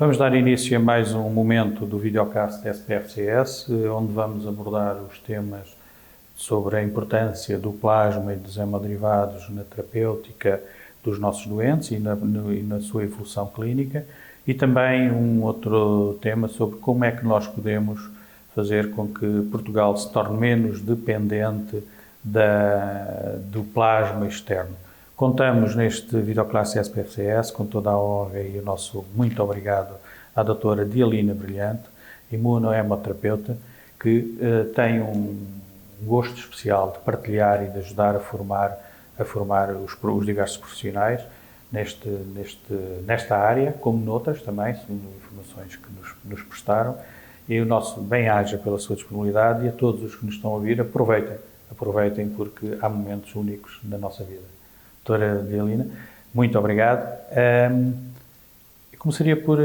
Vamos dar início a mais um momento do videocast da SPRCS, onde vamos abordar os temas sobre a importância do plasma e dos hemoderivados na terapêutica dos nossos doentes e na sua evolução clínica, e também um outro tema sobre como é que nós podemos fazer com que Portugal se torne menos dependente do plasma externo. Contamos neste videoclasse SPRCS com toda a honra e o nosso muito obrigado à doutora Dialina Brilhante, imunohemoterapeuta, que tem um gosto especial de partilhar e de ajudar a formar os diversos profissionais nesta área, como noutras também, segundo informações que nos prestaram, e o nosso bem-aja pela sua disponibilidade, e a todos os que nos estão a ouvir, aproveitem porque há momentos únicos na nossa vida. Doutora Dialina, muito obrigado. Começaria por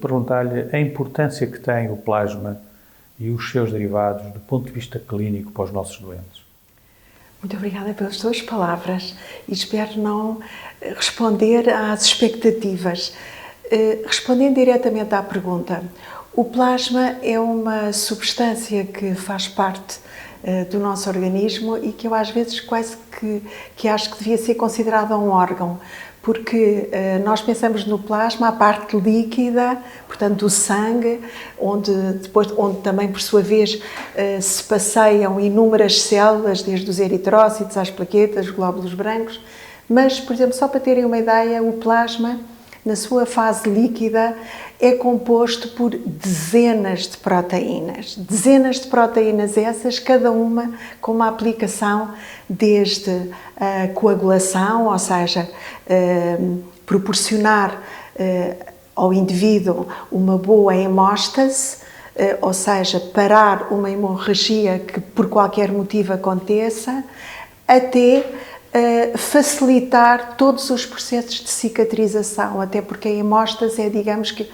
perguntar-lhe a importância que tem o plasma e os seus derivados do ponto de vista clínico para os nossos doentes. Muito obrigada pelas suas palavras e espero não responder às expectativas. Respondendo diretamente à pergunta, o plasma é uma substância que faz parte do nosso organismo e que eu às vezes quase que acho que devia ser considerada um órgão, porque nós pensamos no plasma, a parte líquida, portanto do sangue, onde também por sua vez se passeiam inúmeras células, desde os eritrócitos às plaquetas, glóbulos brancos, mas, por exemplo, só para terem uma ideia, o plasma, na sua fase líquida, é composto por dezenas de proteínas essas, cada uma com uma aplicação desde a coagulação, ou seja, proporcionar ao indivíduo uma boa hemóstase, ou seja, parar uma hemorragia que por qualquer motivo aconteça, até facilitar todos os processos de cicatrização, até porque a hemóstase é, digamos que,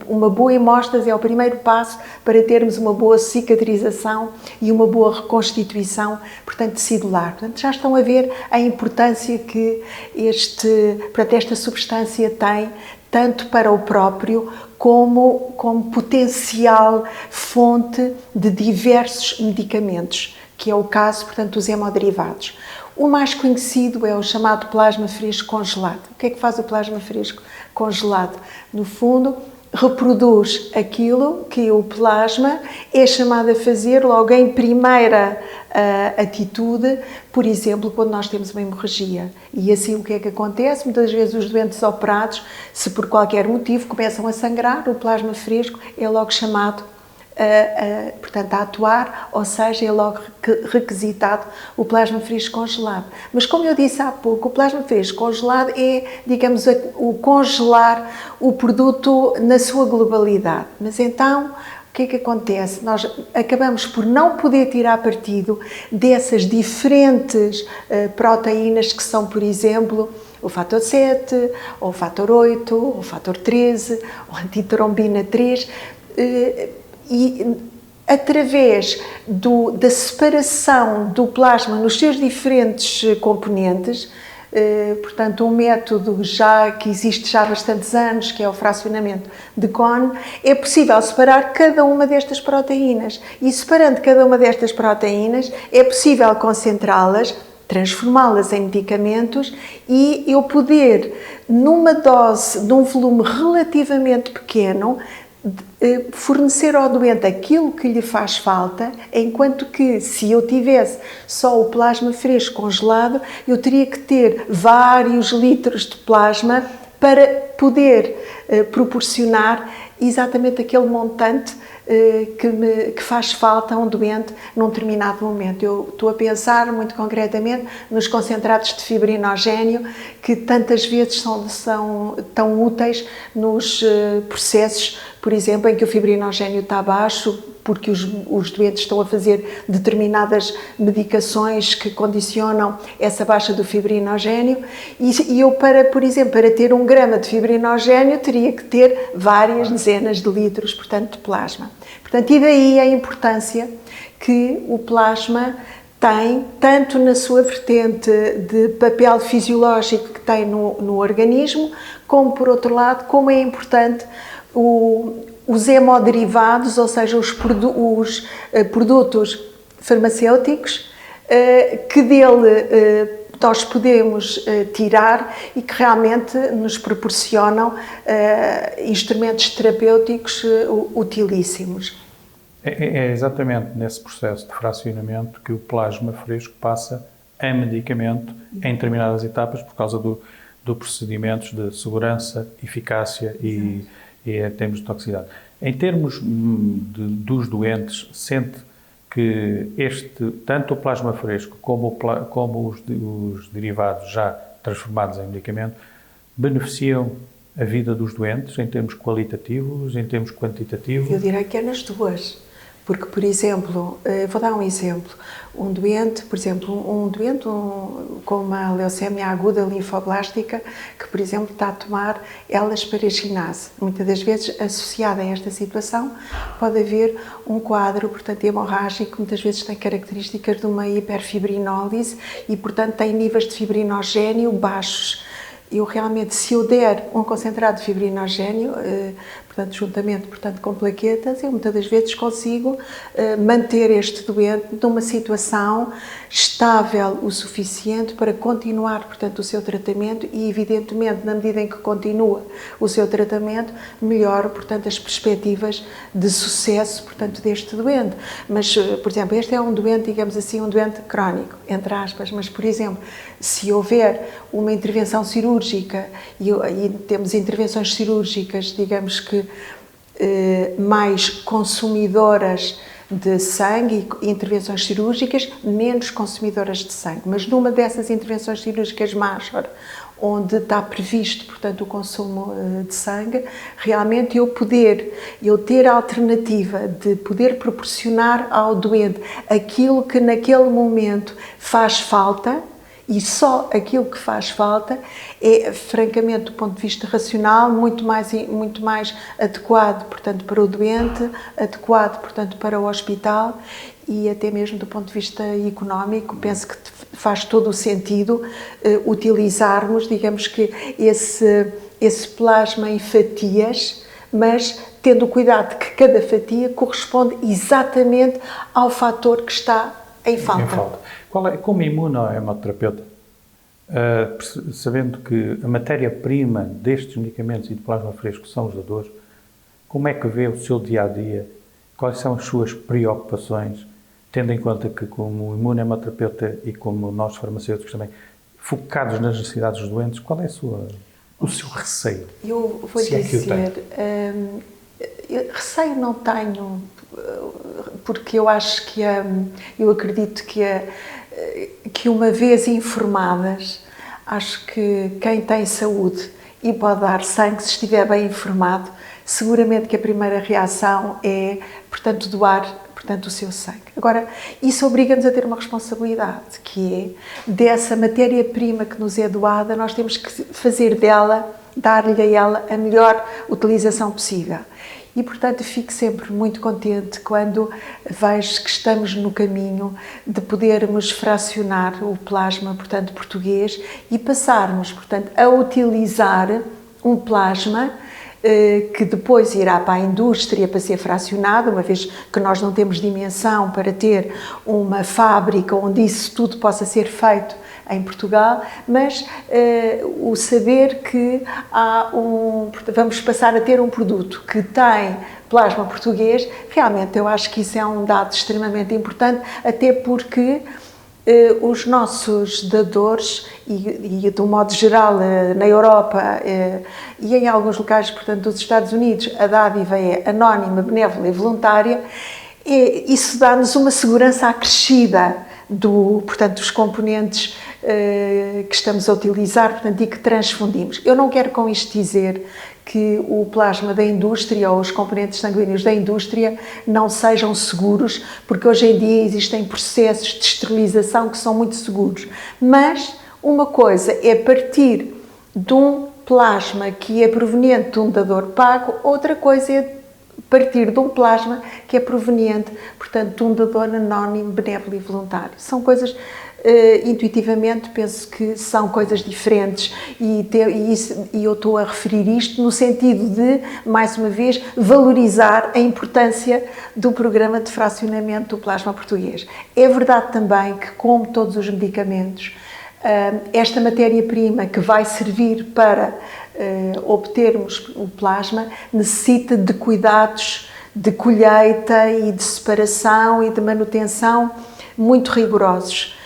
uma boa hemóstase é o primeiro passo para termos uma boa cicatrização e uma boa reconstituição, portanto, tecidular. Portanto, já estão a ver a importância que esta substância tem, tanto para o próprio como potencial fonte de diversos medicamentos, que é o caso, portanto, dos hemoderivados. O mais conhecido é o chamado plasma fresco congelado. O que é que faz o plasma fresco congelado? No fundo, reproduz aquilo que o plasma é chamado a fazer logo em primeira atitude, por exemplo, quando nós temos uma hemorragia. E assim o que é que acontece? Muitas vezes os doentes operados, se por qualquer motivo começam a sangrar, o plasma fresco é logo chamado portanto, a atuar, ou seja, é logo requisitado o plasma fresco congelado. Mas, como eu disse há pouco, o plasma fresco congelado é, digamos, o congelar o produto na sua globalidade. Mas então, o que é que acontece? Nós acabamos por não poder tirar partido dessas diferentes proteínas que são, por exemplo, o fator 7, ou o fator 8, ou o fator 13, ou a antitrombina 3, e através da separação do plasma nos seus diferentes componentes, portanto um método que existe já há bastantes anos, que é o fracionamento de Kohn, é possível separar cada uma destas proteínas, e separando cada uma destas proteínas é possível concentrá-las, transformá-las em medicamentos e eu poder, numa dose, num volume relativamente pequeno, fornecer ao doente aquilo que lhe faz falta, enquanto que se eu tivesse só o plasma fresco congelado, eu teria que ter vários litros de plasma para poder proporcionar exatamente aquele montante que faz falta a um doente num determinado momento. Eu estou a pensar muito concretamente nos concentrados de fibrinogénio, que tantas vezes são tão úteis nos processos, por exemplo, em que o fibrinogénio está baixo, porque os doentes estão a fazer determinadas medicações que condicionam essa baixa do fibrinogénio, e eu, por exemplo, para ter 1 grama de fibrinogénio, teria que ter várias dezenas de litros, portanto, de plasma. Portanto, e daí a importância que o plasma tem, tanto na sua vertente de papel fisiológico que tem no organismo, como, por outro lado, como é importante os hemoderivados, ou seja, os produtos farmacêuticos que dele nós podemos tirar e que realmente nos proporcionam instrumentos terapêuticos utilíssimos. É exatamente nesse processo de fracionamento que o plasma fresco passa a medicamento em determinadas etapas por causa do procedimentos de segurança, eficácia e em termos de toxicidade. Em termos dos doentes, sente que tanto o plasma fresco como os derivados já transformados em medicamento beneficiam a vida dos doentes em termos qualitativos, em termos quantitativos? Eu diria que é nas duas. Porque, por exemplo, vou dar um exemplo. Um doente com uma leucemia aguda linfoblástica, que, por exemplo, está a tomar L-asparaginase. Muitas das vezes, associada a esta situação, pode haver um quadro, portanto, hemorrágico, muitas vezes tem características de uma hiperfibrinólise e, portanto, tem níveis de fibrinogénio baixos. Eu realmente, se eu der um concentrado de fibrinogénio, portanto, juntamente com plaquetas, eu muitas das vezes consigo manter este doente numa situação estável o suficiente para continuar, portanto, o seu tratamento e, evidentemente, na medida em que continua o seu tratamento, melhora, portanto, as perspectivas de sucesso, portanto, deste doente. Mas, por exemplo, este é um doente, digamos assim, um doente crónico, entre aspas, mas, por exemplo, se houver uma intervenção cirúrgica e temos intervenções cirúrgicas, digamos que mais consumidoras de sangue e intervenções cirúrgicas menos consumidoras de sangue, mas numa dessas intervenções cirúrgicas major, onde está previsto, portanto, o consumo de sangue, realmente eu ter a alternativa de poder proporcionar ao doente aquilo que naquele momento faz falta, e só aquilo que faz falta é, francamente, do ponto de vista racional, muito mais adequado, portanto, para o doente, adequado, portanto, para o hospital e até mesmo do ponto de vista económico. Penso que faz todo o sentido utilizarmos, digamos que, esse plasma em fatias, mas tendo o cuidado de que cada fatia corresponde exatamente ao fator que está em falta. Como imunohemoterapeuta, sabendo que a matéria-prima destes medicamentos e de plasma fresco são os dadores, como é que vê o seu dia-a-dia? Quais são as suas preocupações, tendo em conta que, como imunohemoterapeuta e como nós farmacêuticos também, focados nas necessidades dos doentes, qual é o seu receio? Eu vou dizer, receio não tenho, porque eu acho que eu acredito que uma vez informadas, acho que quem tem saúde e pode dar sangue, se estiver bem informado, seguramente que a primeira reação é, portanto, doar, portanto, o seu sangue. Agora, isso obriga-nos a ter uma responsabilidade, que é, dessa matéria-prima que nos é doada, nós temos que fazer dela, dar-lhe a ela a melhor utilização possível. E, portanto, fico sempre muito contente quando vejo que estamos no caminho de podermos fracionar o plasma, portanto, português e passarmos, portanto, a utilizar um plasma que depois irá para a indústria para ser fracionado, uma vez que nós não temos dimensão para ter uma fábrica onde isso tudo possa ser feito em Portugal, mas o saber que vamos passar a ter um produto que tem plasma português, realmente eu acho que isso é um dado extremamente importante, até porque os nossos dadores, e de um modo geral na Europa e em alguns locais, portanto, dos Estados Unidos, a dádiva é anónima, benévola e voluntária, isso dá-nos uma segurança acrescida portanto, dos componentes que estamos a utilizar, portanto, e que transfundimos. Eu não quero com isto dizer que o plasma da indústria ou os componentes sanguíneos da indústria não sejam seguros, porque hoje em dia existem processos de esterilização que são muito seguros. Mas uma coisa é partir de um plasma que é proveniente de um dador pago, outra coisa é partir de um plasma que é proveniente, portanto, de um dador anónimo, benévolo e voluntário. São coisas, intuitivamente, penso que são coisas diferentes e eu estou a referir isto no sentido de, mais uma vez, valorizar a importância do programa de fracionamento do plasma português. É verdade também que, como todos os medicamentos, esta matéria-prima que vai servir para obtermos o plasma necessita de cuidados de colheita e de separação e de manutenção muito rigorosos.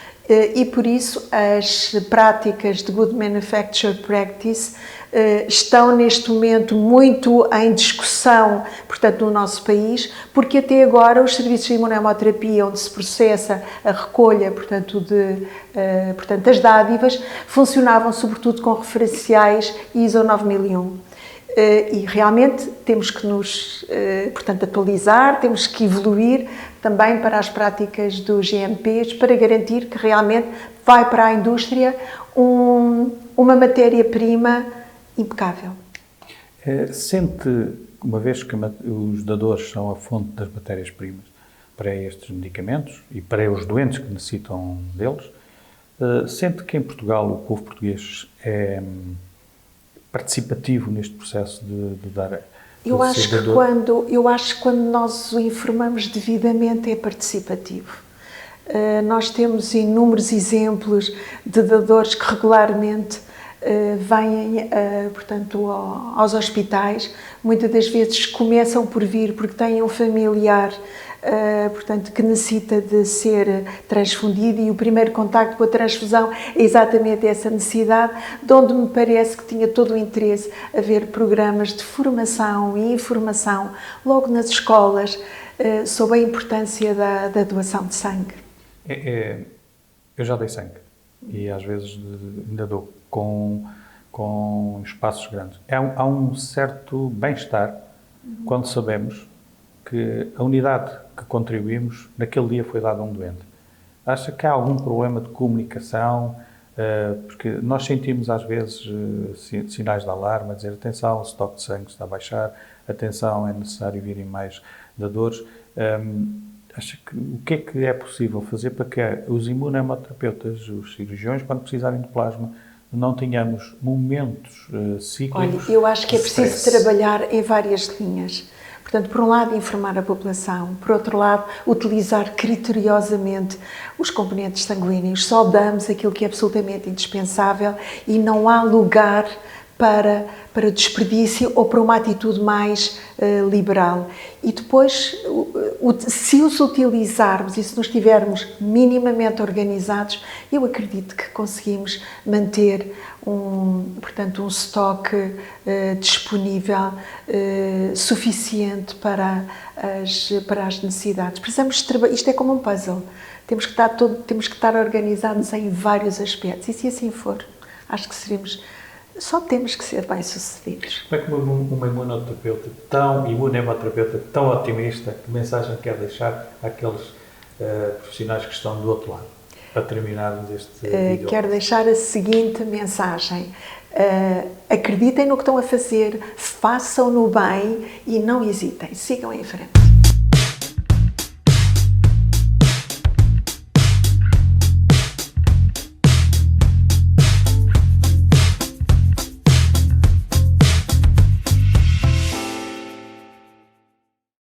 E por isso as práticas de Good Manufacture Practice estão neste momento muito em discussão, portanto, no nosso país, porque até agora os serviços de imunoterapia, onde se processa a recolha, portanto, das dádivas, funcionavam sobretudo com referenciais ISO 9001. E realmente temos que nos, portanto, atualizar, temos que evoluir também para as práticas dos GMPs para garantir que realmente vai para a indústria uma matéria-prima impecável. Sente, uma vez que os dadores são a fonte das matérias-primas para estes medicamentos e para os doentes que necessitam deles, sente que em Portugal o povo português é participativo neste processo de dar... Eu acho que quando nós o informamos devidamente é participativo. Nós temos inúmeros exemplos de dadores que regularmente vêm, portanto, aos hospitais. Muitas das vezes começam por vir porque têm um familiar, portanto, que necessita de ser transfundido e o primeiro contacto com a transfusão é exatamente essa necessidade, de onde me parece que tinha todo o interesse haver programas de formação e informação logo nas escolas sobre a importância da doação de sangue. Eu já dei sangue e às vezes ainda dou com espaços grandes. Há um certo bem-estar quando sabemos que a unidade que contribuímos naquele dia foi dada a um doente. Acha que há algum problema de comunicação? Porque nós sentimos às vezes sinais de alarme, a dizer atenção, o estoque de sangue está a baixar, atenção, é necessário virem mais dadores. Acha que o que é possível fazer para que os imunoterapeutas, os cirurgiões, quando precisarem de plasma, não tenhamos momentos cíclicos? Olha, eu acho que é preciso trabalhar em várias linhas. Portanto, por um lado, informar a população, por outro lado, utilizar criteriosamente os componentes sanguíneos. Só damos aquilo que é absolutamente indispensável e não há lugar para desperdício ou para uma atitude mais liberal. E depois, se os utilizarmos e se nos estivermos minimamente organizados, eu acredito que conseguimos manter portanto, um estoque disponível suficiente para as necessidades. Precisamos isto é como um puzzle. Temos que estar organizados em vários aspectos e se assim for, acho que só temos que ser bem-sucedidos. Como é que uma imunoterapeuta tão otimista, que mensagem quer deixar àqueles profissionais que estão do outro lado, para terminarmos este vídeo? Quero deixar a seguinte mensagem. Acreditem no que estão a fazer, façam-no bem e não hesitem, sigam em frente.